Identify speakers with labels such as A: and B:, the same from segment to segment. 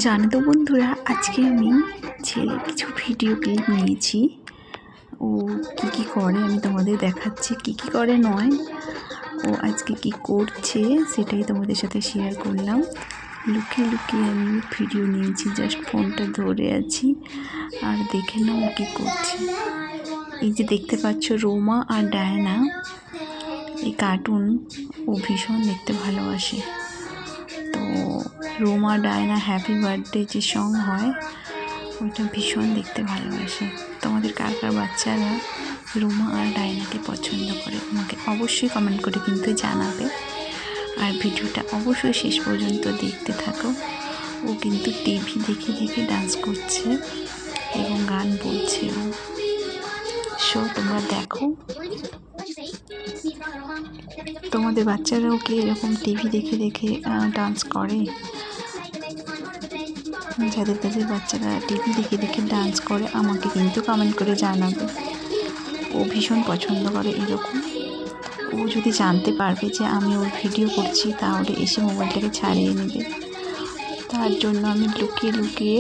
A: জানো তো বন্ধুরা, আজকে আমি ছেলের কিছু ভিডিও ক্লিপ নিয়েছি। ও কি করে আমি তোমাদের দেখাচ্ছি। কি করে নয়, ও আজকে কি করছে সেটাই তোমাদের সাথে শেয়ার করলাম। লুকিয়ে লুকিয়ে আমি ভিডিও নিয়েছি, জাস্ট ফোনটা ধরে আছি আর দেখে নাও কী করছে। এই যে দেখতে পাচ্ছ রোমা আর ডায়না, এই কার্টুন ও ভীষণ দেখতে ভালোবাসে। তো রোমা ডায়না হ্যাপি বার্থডে যে সং হয় ওইটা ভীষণ দেখতে ভালোবাসে। তোমাদের কার কার বাচ্চারা রোমা আর ডায়নাকে পছন্দ করে আমাকে অবশ্যই কমেন্ট করে কিন্তু জানাবে। আর ভিডিওটা অবশ্যই শেষ পর্যন্ত দেখতে থাকো। ও কিন্তু টিভি দেখে দেখে ডান্স করছে এবং গান বলছে। সো তোমরা দেখো, তোমাদের বাচ্চারাও কি এরকম টিভি দেখে দেখে ডান্স করে? যাদের বাচ্চারা টিভি দেখে দেখে ডান্স করে আমাকে কিন্তু কমেন্ট করে জানাবে। ও ভীষণ পছন্দ করে এরকম। ও যদি জানতে পারবে যে আমি ওর ভিডিও করছি তাহলে এসে মোবাইলটাকে ছাড়িয়ে নেবে। তার জন্য আমি লুকিয়ে লুকিয়ে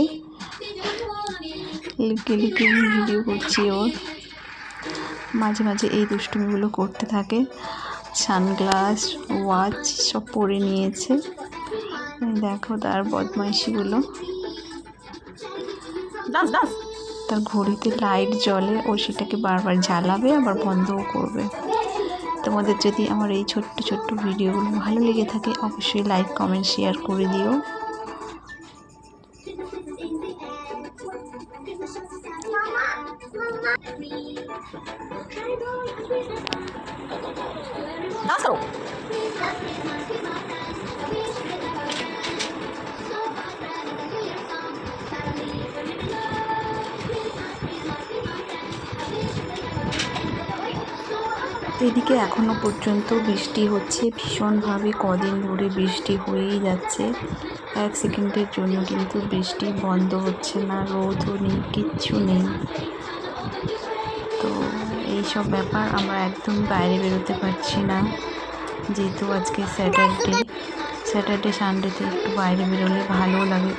A: আমি ভিডিও করছি। ওর মাঝে মাঝে এই দুষ্টুমিগুলো করতে থাকে। সানগ্লাস, ওয়াচ সব পরে নিয়েছে। দেখো তার বদমাইশিগুলো। তার ঘড়িতে লাইট জ্বলে, ও সেটাকে বারবার জ্বালাবে আবার বন্ধও করবে। তোমাদের যদি আমার এই ছোট্ট ছোট্ট ভিডিওগুলো ভালো লেগে থাকে অবশ্যই লাইক, কমেন্ট, শেয়ার করে দিও। এদিকে এখনো পর্যন্ত বৃষ্টি হচ্ছে ভীষণভাবে, কদিন ধরে বৃষ্টি হয়েই যাচ্ছে। এক সেকেন্ডের জন্য কিন্তু বৃষ্টি বন্ধ হচ্ছে না, রোদও নেই, কিচ্ছু নেই। তো এইসব ব্যাপার, আমরা একদম বাইরে বেরোতে পারছি না। যেহেতু আজকে স্যাটারডে সানডেতে একটু বাইরে বেরোলে ভালো লাগে।